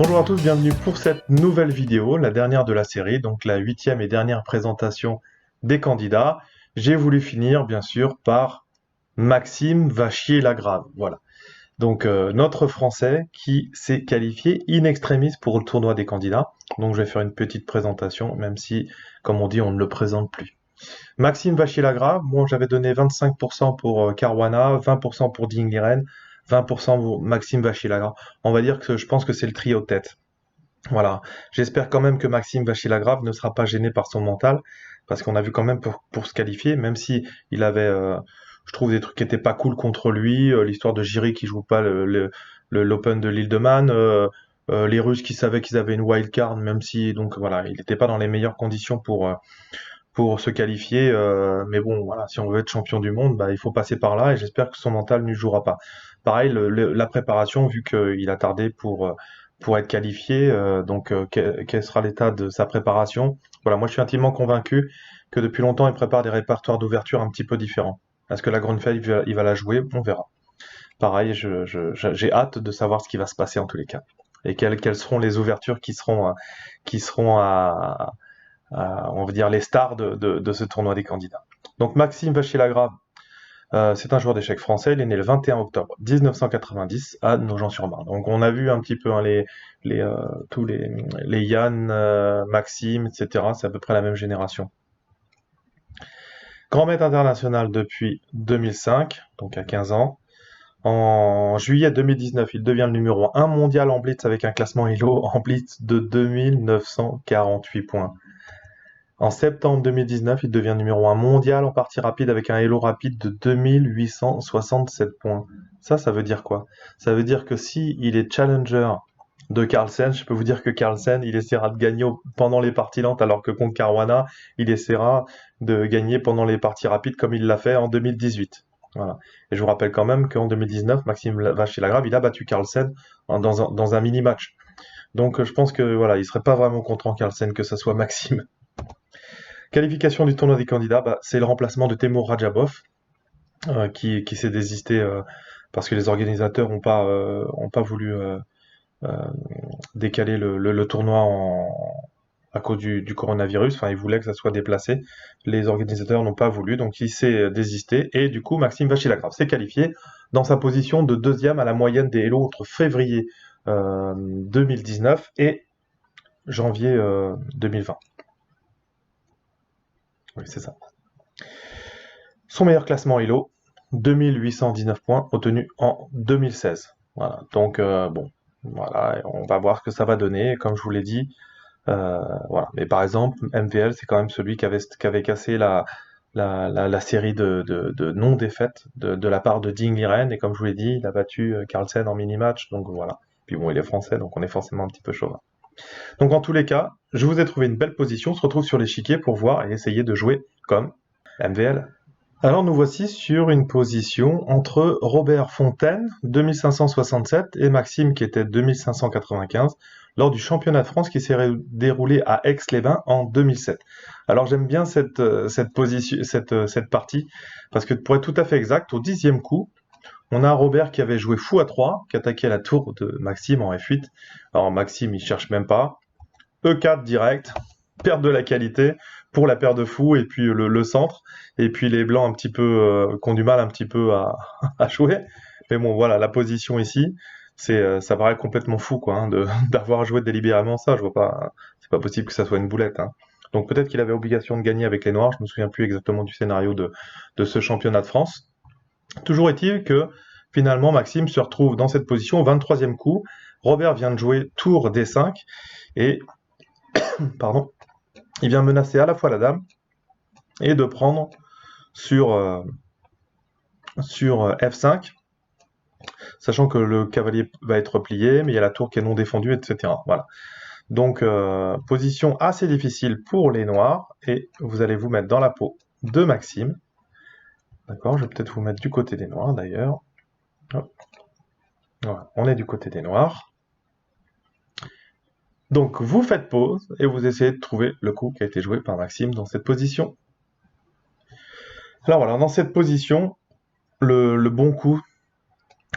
Bonjour à tous, bienvenue pour cette nouvelle vidéo, la dernière de la série, donc la 8e et dernière présentation des candidats. J'ai voulu finir, bien sûr, par Maxime Vachier-Lagrave. Voilà. Donc, notre Français qui s'est qualifié in extremis pour le tournoi des candidats. Donc, je vais faire une petite présentation, même si, comme on dit, on ne le présente plus. Maxime Vachier-Lagrave, moi j'avais donné 25% pour Caruana, 20% pour Ding Liren, 20% pour Maxime Vachier-Lagrave. On va dire que je pense que c'est le trio de tête. Voilà. J'espère quand même que Maxime Vachier-Lagrave ne sera pas gêné par son mental, parce qu'on a vu quand même pour se qualifier, même si il avait, je trouve, des trucs qui étaient pas cool contre lui, l'histoire de Jiri qui joue pas l'Open de l'île de Man, les Russes qui savaient qu'ils avaient une wild card, même si, donc voilà, il n'était pas dans les meilleures conditions pour se qualifier, mais bon, voilà, si on veut être champion du monde, bah, il faut passer par là, et j'espère que son mental ne jouera pas. Pareil, la préparation, vu qu'il a tardé pour être qualifié, donc quel sera l'état de sa préparation? Voilà, moi je suis intimement convaincu que depuis longtemps il prépare des répertoires d'ouverture un petit peu différents. Est-ce que la Grande il va la jouer? On verra. Pareil, j'ai hâte de savoir ce qui va se passer en tous les cas. Et quelles seront les ouvertures qui seront on va dire, les stars de ce tournoi des candidats. Donc Maxime Vachier-Lagrave, c'est un joueur d'échecs français, il est né le 21 octobre 1990 à Nogent-sur-Marne. Donc on a vu un petit peu hein, tous les Yann, Maxime, etc. C'est à peu près la même génération. Grand maître international depuis 2005, donc à 15 ans. En juillet 2019, il devient le numéro 1 mondial en blitz avec un classement Elo en blitz de 2948 points. En septembre 2019, il devient numéro 1 mondial en partie rapide avec un Elo rapide de 2867 points. Ça veut dire quoi? Ça veut dire que si il est challenger de Carlsen, je peux vous dire que Carlsen, il essaiera de gagner pendant les parties lentes, alors que contre Caruana, il essaiera de gagner pendant les parties rapides comme il l'a fait en 2018. Voilà. Et je vous rappelle quand même qu'en 2019, Maxime Vachier-Lagrave, il a battu Carlsen dans un mini-match. Donc je pense que voilà, il serait pas vraiment contre Carlsen que ce soit Maxime. Qualification du tournoi des candidats, bah, c'est le remplacement de Temur Radjabov, qui s'est désisté parce que les organisateurs ont pas voulu euh, décaler le tournoi à cause du coronavirus. Enfin, ils voulaient que ça soit déplacé. Les organisateurs n'ont pas voulu, donc il s'est désisté. Et du coup, Maxime Vachier-Lagrave s'est qualifié dans sa position de deuxième à la moyenne des Hello entre février 2019 et janvier 2020. Oui, c'est ça. Son meilleur classement Elo, 2819 points obtenus en 2016. Voilà, donc bon, voilà, on va voir ce que ça va donner. Comme je vous l'ai dit, voilà. Mais par exemple, MVL, c'est quand même celui qui avait cassé la série de non-défaites de la part de Ding Liren. Et comme je vous l'ai dit, il a battu Carlsen en mini-match. Donc voilà. Puis bon, il est français, donc on est forcément un petit peu chauvin. Donc en tous les cas, je vous ai trouvé une belle position. On se retrouve sur l'échiquier pour voir et essayer de jouer comme MVL. Alors nous voici sur une position entre Robert Fontaine, 2567, et Maxime qui était 2595, lors du championnat de France qui s'est déroulé à Aix-les-Bains en 2007. Alors j'aime bien cette partie, parce que pour être tout à fait exact, au 10e coup, on a Robert qui avait joué fou à 3, qui attaquait la tour de Maxime en F8. Alors Maxime, il cherche même pas. E4 direct, perte de la qualité pour la paire de fous et puis le centre et puis les blancs un petit peu qui ont du mal un petit peu à jouer. Mais bon voilà, la position ici, ça paraît complètement fou quoi hein, d'avoir joué délibérément ça. Je vois pas, c'est pas possible que ça soit une boulette. Hein. Donc peut-être qu'il avait obligation de gagner avec les noirs. Je me souviens plus exactement du scénario de ce championnat de France. Toujours est-il que finalement Maxime se retrouve dans cette position au 23e coup. Robert vient de jouer tour D5 et pardon, il vient menacer à la fois la dame et de prendre sur, F5, sachant que le cavalier va être replié, mais il y a la tour qui est non défendue, etc. Voilà. Donc, position assez difficile pour les noirs, et vous allez vous mettre dans la peau de Maxime. D'accord, je vais peut-être vous mettre du côté des noirs d'ailleurs. Voilà, on est du côté des noirs. Donc, vous faites pause et vous essayez de trouver le coup qui a été joué par Maxime dans cette position. Alors voilà, dans cette position, le bon coup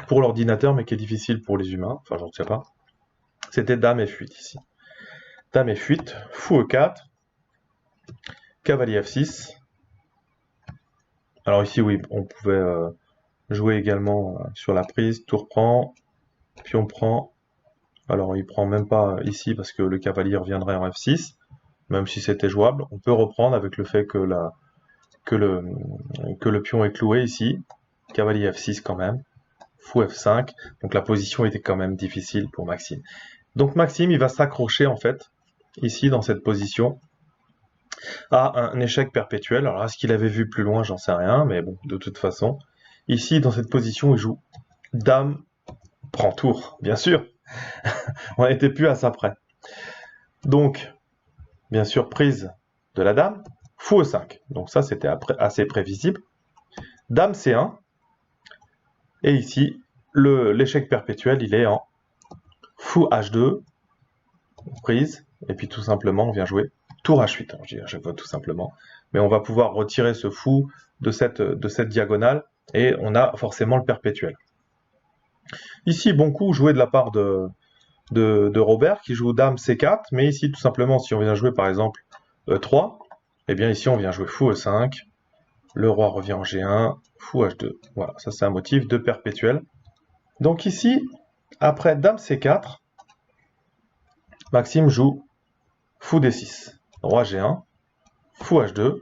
pour l'ordinateur, mais qui est difficile pour les humains, enfin, je ne sais pas, C'était dame F8 ici. Dame F8, fou E4, cavalier F6. Alors ici, oui, on pouvait jouer également sur la prise, tour prend, puis on prend. Alors il prend même pas ici parce que le cavalier reviendrait en F6, même si c'était jouable. On peut reprendre avec le fait que, que le pion est cloué ici. Cavalier F6 quand même, fou F5, donc la position était quand même difficile pour Maxime. Donc Maxime, il va s'accrocher en fait, ici dans cette position, à un échec perpétuel. Alors est-ce qu'il avait vu plus loin, j'en sais rien, mais bon, de toute façon, ici dans cette position, il joue dame prend tour, bien sûr. On n'était plus à ça près. Donc, bien sûr, prise de la dame, fou E5. Donc ça, c'était assez prévisible. Dame C1. Et ici, l'échec perpétuel, il est en fou H2, prise, et puis tout simplement, on vient jouer tour H8. Alors, je dis à chaque fois tout simplement. Mais on va pouvoir retirer ce fou de cette diagonale, et on a forcément le perpétuel. Ici, bon coup joué de la part de Robert, qui joue dame C4, mais ici, tout simplement, si on vient jouer par exemple E3, et bien ici, on vient jouer fou E5, le roi revient en G1, fou H2. Voilà, ça c'est un motif de perpétuel. Donc ici, après dame C4, Maxime joue fou D6, roi G1, fou H2.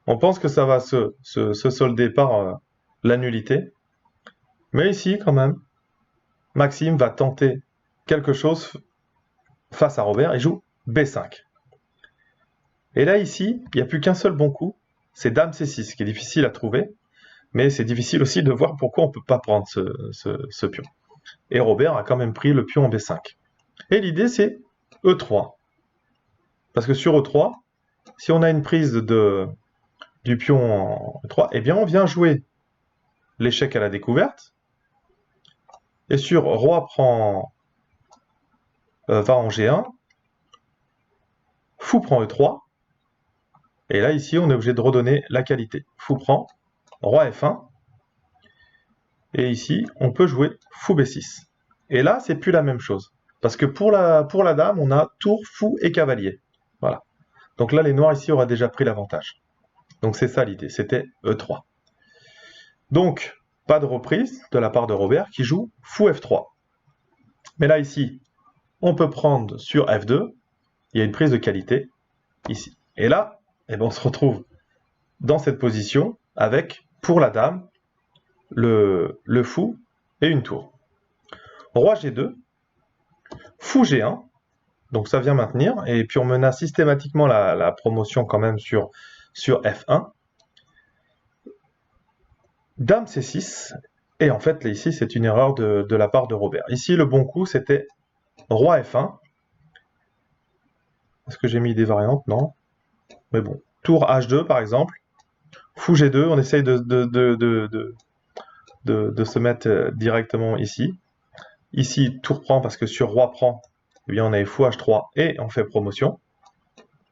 On pense que ça va se solder par la nullité. Mais ici, quand même, Maxime va tenter quelque chose face à Robert et joue B5. Et là, ici, il n'y a plus qu'un seul bon coup, c'est dame C6, qui est difficile à trouver, mais c'est difficile aussi de voir pourquoi on ne peut pas prendre ce pion. Et Robert a quand même pris le pion en B5. Et l'idée, c'est E3. Parce que sur E3, si on a une prise du pion en E3, eh bien on vient jouer l'échec à la découverte. Et sur roi va en G1, fou prend E3. Et là, ici, on est obligé de redonner la qualité. Fou prend, roi F1. Et ici, on peut jouer fou B6. Et là, c'est plus la même chose. Parce que pour la dame, on a tour, fou et cavalier. Voilà. Donc là, les noirs ici auraient déjà pris l'avantage. Donc c'est ça l'idée, c'était E3. Donc, pas de reprise de la part de Robert qui joue fou F3. Mais là, ici, on peut prendre sur F2, il y a une prise de qualité, ici. Et là, eh ben, on se retrouve dans cette position avec, pour la dame, le fou et une tour. Roi G2, fou G1, donc ça vient maintenir, et puis on menace systématiquement la promotion quand même sur F1. Dame C6, et en fait, là, ici, c'est une erreur de la part de Robert. Ici, le bon coup, c'était roi F1. Est-ce que j'ai mis des variantes? Non. Mais bon, tour H2, par exemple. Fou G2, on essaye de se mettre directement ici. Ici, tour prend, parce que sur roi prend, eh bien, on avait fou H3 et on fait promotion.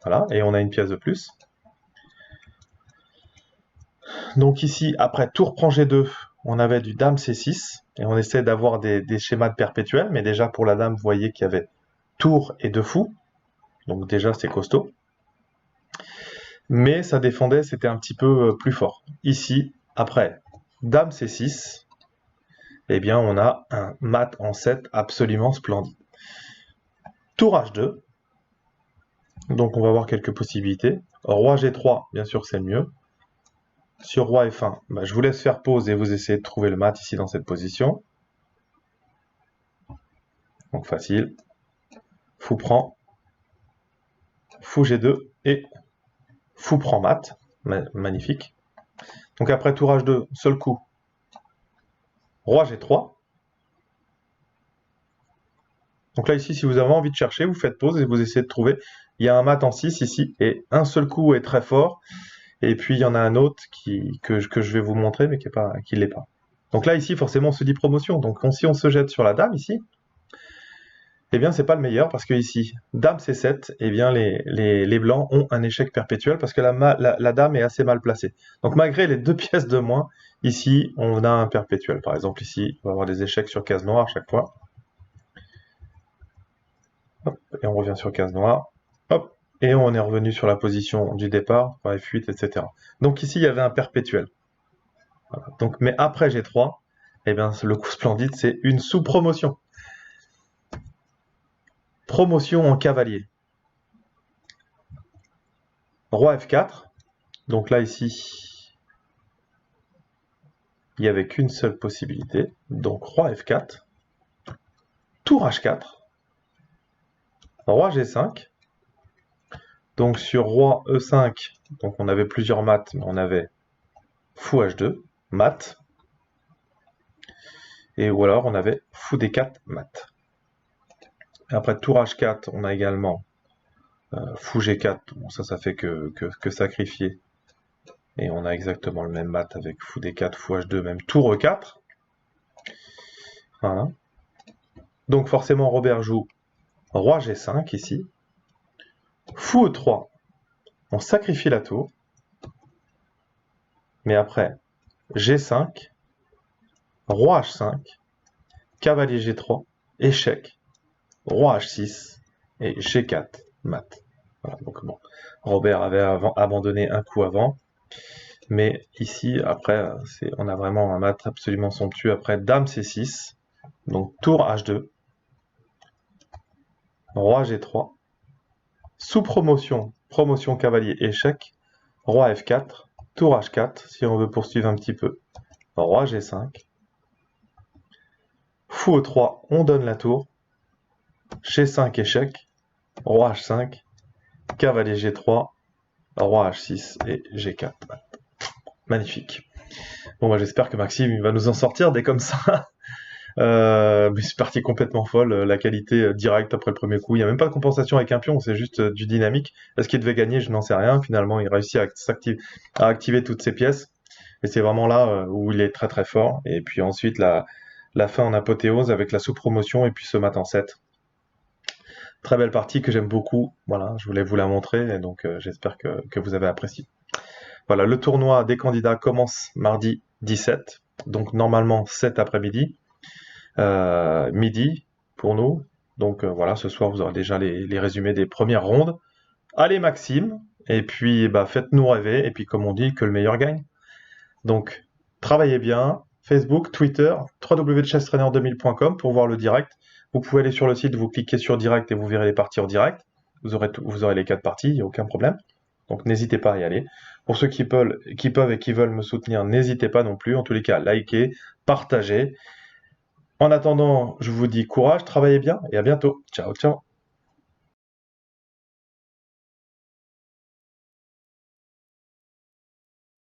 Voilà, et on a une pièce de plus. Donc ici, après tour prend G2, on avait du dame C6, et on essaie d'avoir des schémas de perpétuel, mais déjà pour la dame, vous voyez qu'il y avait tour et deux fous, donc déjà c'est costaud. Mais ça défendait, c'était un petit peu plus fort. Ici, après dame C6, eh bien on a un mat en 7 absolument splendide. Tour H2, donc on va voir quelques possibilités. Roi G3, bien sûr c'est mieux. Sur roi F1, bah, je vous laisse faire pause et vous essayez de trouver le mat ici dans cette position. Donc facile. Fou prend, fou G2 et fou prend mat. Magnifique. Donc après tour H2, seul coup. Roi G3. Donc là ici, si vous avez envie de chercher, vous faites pause et vous essayez de trouver. Il y a un mat en 6 ici et un seul coup est très fort. Et puis il y en a un autre que je vais vous montrer mais qui ne l'est pas. Donc là ici, forcément, on se dit promotion. Donc si on se jette sur la dame ici, eh bien c'est pas le meilleur parce que ici, dame C7, eh bien les blancs ont un échec perpétuel parce que la dame est assez mal placée. Donc malgré les 2 pièces de moins, ici on a un perpétuel. Par exemple ici, on va avoir des échecs sur case noire à chaque fois. et on revient sur case noire. Hop, et on est revenu sur la position du départ, F8, etc. Donc ici, il y avait un perpétuel. Voilà. Donc, mais après G3, eh bien, le coup splendide, c'est une sous-promotion. Promotion en cavalier. Roi F4. Donc là, ici, il n'y avait qu'une seule possibilité. Donc Roi F4. Tour H4. Roi G5. Donc sur Roi E5, donc on avait plusieurs maths, mais on avait Fou H2, mat. Et ou alors on avait Fou D4, mat. Et après Tour H4, on a également Fou G4, bon, ça fait que sacrifier. Et on a exactement le même mat avec Fou D4, Fou H2, même Tour E4. Voilà. Donc forcément Robert joue Roi G5 ici. Fou E3, on sacrifie la tour. Mais après G5, Roi H5, Cavalier G3, échec, Roi H6 et G4, mat. Voilà, donc bon, Robert avait abandonné un coup avant. Mais ici, après, on a vraiment un mat absolument somptueux. Après, Dame C6, donc Tour H2, Roi G3, sous promotion, promotion cavalier, échec, Roi F4, Tour H4, si on veut poursuivre un petit peu, Roi G5, Fou E3, on donne la tour, G5, échec, Roi H5, Cavalier G3, Roi H6 et G4. Magnifique. Bon, bah, j'espère que Maxime il va nous en sortir des comme ça. Mais c'est parti complètement folle, la qualité directe après le premier coup. Il n'y a même pas de compensation avec un pion, c'est juste du dynamique. Est-ce qu'il devait gagner? Je n'en sais rien. Finalement, il réussit à activer toutes ses pièces. Et c'est vraiment là où il est très très fort. Et puis ensuite, la fin en apothéose avec la sous-promotion et puis ce mat en 7. Très belle partie que j'aime beaucoup. Voilà, je voulais vous la montrer. Et donc, j'espère que vous avez apprécié. Voilà, le tournoi des candidats commence mardi 17. Donc, normalement, cet après-midi. Midi pour nous. Donc voilà, ce soir vous aurez déjà les résumés des premières rondes. Allez Maxime, et puis bah, faites-nous rêver, et puis comme on dit, que le meilleur gagne. Donc travaillez bien, Facebook, Twitter, www.chesstrainer2000.com pour voir le direct. Vous pouvez aller sur le site, vous cliquez sur direct et vous verrez les parties en direct. Vous aurez les 4 parties, il n'y a aucun problème. Donc n'hésitez pas à y aller. Pour ceux qui peuvent et qui veulent me soutenir, n'hésitez pas non plus. En tous les cas, likez, partagez. En attendant, je vous dis courage, travaillez bien et à bientôt. Ciao, ciao.